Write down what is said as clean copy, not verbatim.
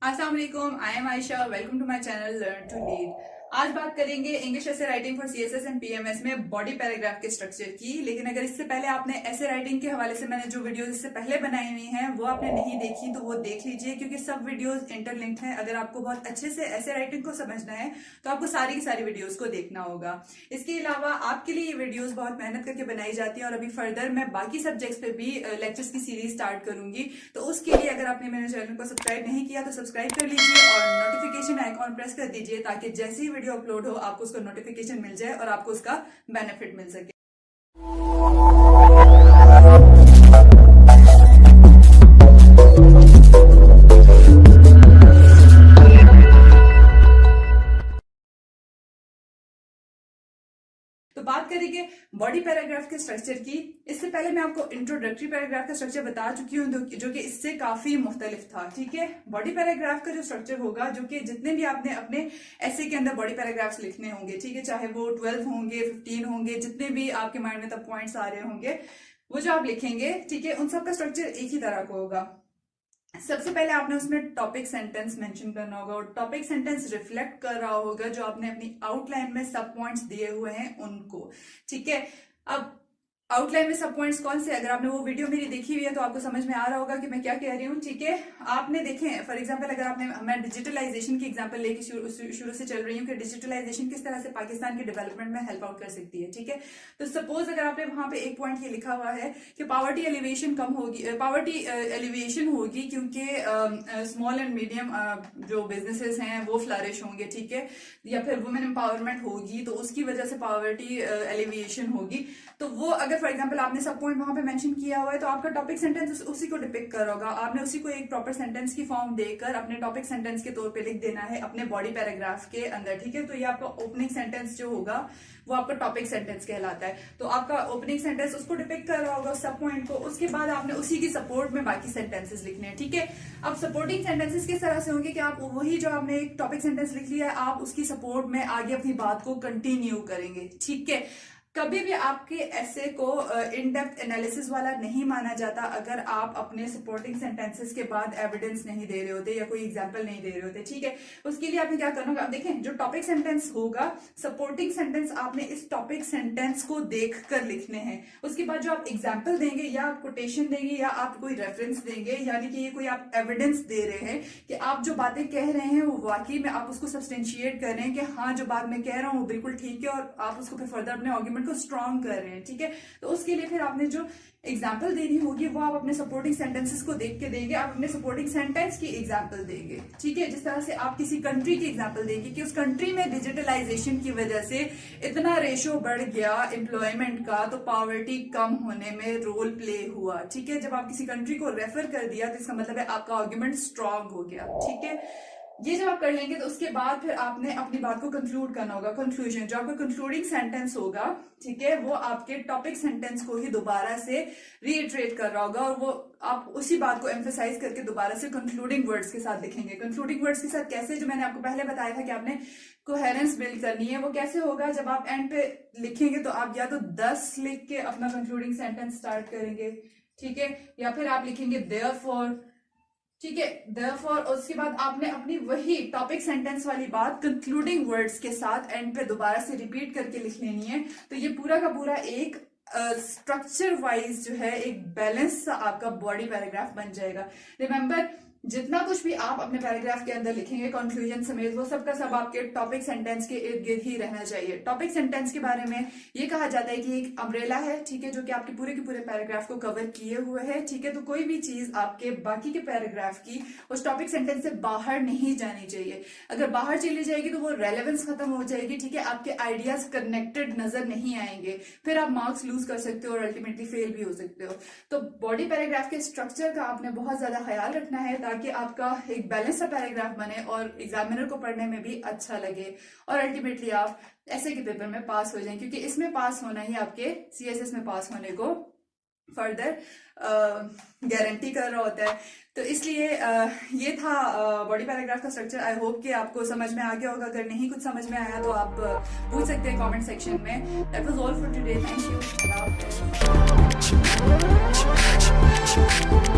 अस्सलाम वालेकुम, I am Ayesha. Welcome to my channel learn to lead. आज बात करेंगे English essay writing for CSS and PMS में बॉडी पैराग्राफ के स्ट्रक्चर की। लेकिन अगर इससे पहले आपने ऐसे राइटिंग के हवाले से मैंने जो वीडियोस इससे पहले बनाई हुई हैं वो आपने नहीं देखी तो वो देख लीजिए, क्योंकि सब वीडियोस इंटरलिंक्ड हैं। अगर आपको बहुत अच्छे से ऐसे राइटिंग को समझना है तो आपको सारी की सारी वीडियोज को देखना होगा। इसके अलावा आपके लिए ये वीडियोज बहुत मेहनत करके बनाई जाती है और अभी फर्दर मैं बाकी सब्जेक्ट्स पे भी लेक्चर्स की सीरीज स्टार्ट करूंगी। तो उसके लिए अगर आपने मेरे चैनल को सब्सक्राइब नहीं किया तो सब्सक्राइब कर लीजिए और नोटिफिकेशन आइकॉन प्रेस कर दीजिए, ताकि जैसे ही वीडियो अपलोड हो आपको उसका नोटिफिकेशन मिल जाए और आपको उसका बेनिफिट मिल सके। तो बात करेंगे बॉडी पैराग्राफ के स्ट्रक्चर की। इससे पहले मैं आपको इंट्रोडक्टरी पैराग्राफ का स्ट्रक्चर बता चुकी हूँ, जो कि इससे काफी मुख्तलिफ था। ठीक है, बॉडी पैराग्राफ का जो स्ट्रक्चर होगा, जो कि जितने भी आपने अपने ऐसे के अंदर बॉडी पैराग्राफ्स लिखने होंगे, ठीक है, चाहे वो 12 होंगे, 15 होंगे, जितने भी आपके माइंड में तब पॉइंट्स आ रहे होंगे, वो जो आप लिखेंगे, ठीक है, उन सबका स्ट्रक्चर एक ही तरह का होगा। सबसे पहले आपने उसमें टॉपिक सेंटेंस मेंशन करना होगा और टॉपिक सेंटेंस रिफ्लेक्ट कर रहा होगा जो आपने अपनी आउटलाइन में सब पॉइंट्स दिए हुए हैं उनको। ठीक है, अब आउटलाइन में सब पॉइंट्स कौन से, अगर आपने वो वीडियो मेरी देखी हुई है तो आपको समझ में आ रहा होगा कि मैं क्या कह रही हूँ। ठीक है, आपने देखे फॉर एग्जांपल, अगर आपने, मैं डिजिटलाइजेशन की एग्जांपल लेके शुरू से चल रही हूँ कि डिजिटलाइजेशन किस तरह से पाकिस्तान के डेवलपमेंट में हेल्प आउट कर सकती है। ठीक है, तो सपोज अगर आपने वहां पे एक पॉइंट ये लिखा हुआ है कि पावर्टी एलिवेशन कम होगी, पावर्टी एलिवेशन होगी क्योंकि स्मॉल एंड मीडियम जो बिजनेसेस हैं वो फ्लरिश होंगे। ठीक है, या फिर वुमेन एम्पावरमेंट होगी तो उसकी वजह से पावर्टी एलिवेशन होगी। तो वो अगर फॉर एग्जांपल आपने सब पॉइंट वहां पे मेंशन किया हुआ है तो आपका टॉपिक सेंटेंस उसी को डिपिक्ट कर होगा। आपने उसी को एक प्रॉपर सेंटेंस की फॉर्म देकर अपने टॉपिक सेंटेंस के तौर पे लिख देना है अपने बॉडी पैराग्राफ के अंदर। ठीक है, तो ये आपका ओपनिंग सेंटेंस जो होगा वो आपका टॉपिक सेंटेंस कहलाता है। तो आपका ओपनिंग सेंटेंस उसको डिपिक्ट कर रहा होगा सब पॉइंट को। उसके बाद आपने उसी की सपोर्ट में बाकी सेंटेंसेस लिखने हैं। ठीक है, अब सपोर्टिंग सेंटेंसेस किस तरह से होंगे कि आप वही जो आपने एक टॉपिक सेंटेंस लिख लिया है आप उसकी सपोर्ट में आगे अपनी बात को कंटिन्यू करेंगे। ठीक है, कभी भी आपके ऐसे को इन डेप्थ एनालिसिस वाला नहीं माना जाता अगर आप अपने सपोर्टिंग सेंटेंसेस के बाद एविडेंस नहीं दे रहे होते या कोई एग्जांपल नहीं दे रहे होते। ठीक है, उसके लिए आपने क्या करना होगा, देखें जो टॉपिक सेंटेंस होगा, सपोर्टिंग सेंटेंस आपने इस टॉपिक सेंटेंस को देखकर लिखने हैं। उसके बाद जो आप एग्जाम्पल देंगे या आप कोटेशन देंगे या आप कोई रेफरेंस देंगे, यानी कि ये कोई आप एविडेंस दे रहे हैं कि आप जो बातें कह रहे हैं वो वाकई में आप उसको सब्सटेंशिएट कर रहे हैं कि हाँ जो बात मैं कह रहा हूँ वो बिल्कुल ठीक है, और आप उसको फिर फर्दर अपने आर्गुमेंट को स्ट्रॉन्ग कर रहे हैं। ठीक है, तो उसके लिए फिर आपने जो एग्जाम्पल देनी होगी वो आप अपने सपोर्टिंग सेंटेंसेस को देख के देंगे। आप अपने सपोर्टिंग सेंटेंस की एग्जाम्पल देंगे। ठीक है, जिस तरह से आप किसी कंट्री की एग्जाम्पल देंगे कि उस कंट्री में डिजिटलाइजेशन की वजह से इतना रेशो बढ़ गया एम्प्लॉयमेंट का, तो पॉवर्टी कम होने में रोल प्ले हुआ। ठीक है, जब आप किसी कंट्री को रेफर कर दिया तो इसका मतलब है आपका आर्गुमेंट स्ट्रांग हो गया। ठीक है, ये जब आप कर लेंगे तो उसके बाद फिर आपने अपनी बात को कंक्लूड करना होगा। कंक्लूजन जो आपका कंक्लूडिंग सेंटेंस होगा, ठीक है, वो आपके टॉपिक सेंटेंस को ही दोबारा से रीइटरेट कर रहा होगा और वो आप उसी बात को एम्फेसाइज करके दोबारा से कंक्लूडिंग वर्ड्स के साथ लिखेंगे। कंक्लूडिंग वर्ड्स के साथ कैसे, जो मैंने आपको पहले बताया था कि आपने कोहेरेंस बिल्ड करनी है, वो कैसे होगा, जब आप एंड पे लिखेंगे तो आप या तो 10 लिख के अपना कंक्लूडिंग सेंटेंस स्टार्ट करेंगे। ठीक है, या फिर आप लिखेंगे देयरफॉर। ठीक है, देयरफॉर, और उसके बाद आपने अपनी वही टॉपिक सेंटेंस वाली बात कंक्लूडिंग वर्ड्स के साथ एंड पे दोबारा से रिपीट करके लिख लेनी है। तो ये पूरा का पूरा एक स्ट्रक्चर वाइज जो है एक बैलेंस सा आपका बॉडी पैराग्राफ बन जाएगा। रिमेंबर, जितना कुछ भी आप अपने पैराग्राफ के अंदर लिखेंगे कंक्लूजन समेत, वो सब का सब आपके टॉपिक सेंटेंस के इर्द गिर्द ही रहना चाहिए। टॉपिक सेंटेंस के बारे में ये कहा जाता है कि एक अम्ब्रेला है, ठीक है, जो कि आपके पूरे के पूरे पैराग्राफ को कवर किए हुए है। ठीक है, तो कोई भी चीज आपके बाकी के पैराग्राफ की उस टॉपिक सेंटेंस से बाहर नहीं जानी चाहिए। अगर बाहर चली जाएगी तो वो रेलेवेंस खत्म हो जाएगी। ठीक है, आपके आइडियाज कनेक्टेड नजर नहीं आएंगे, फिर आप मार्क्स लूज कर सकते हो और अल्टीमेटली फेल भी हो सकते हो। तो बॉडी पैराग्राफ के स्ट्रक्चर का आपने बहुत ज्यादा ख्याल रखना है ताकि आपका एक बैलेंस सा पैराग्राफ बने और एग्जामिनर को पढ़ने में भी अच्छा लगे और अल्टीमेटली आप ऐसे के पेपर में पास हो जाएं, क्योंकि इसमें पास होना ही आपके सीएसएस में पास होने को फर्दर गारंटी कर रहा होता है। तो इसलिए ये था बॉडी पैराग्राफ का स्ट्रक्चर। आई होप कि आपको समझ में आ गया होगा। अगर नहीं कुछ समझ में आया तो आप पूछ सकते हैं कमेंट सेक्शन में। That was all for today, thank you.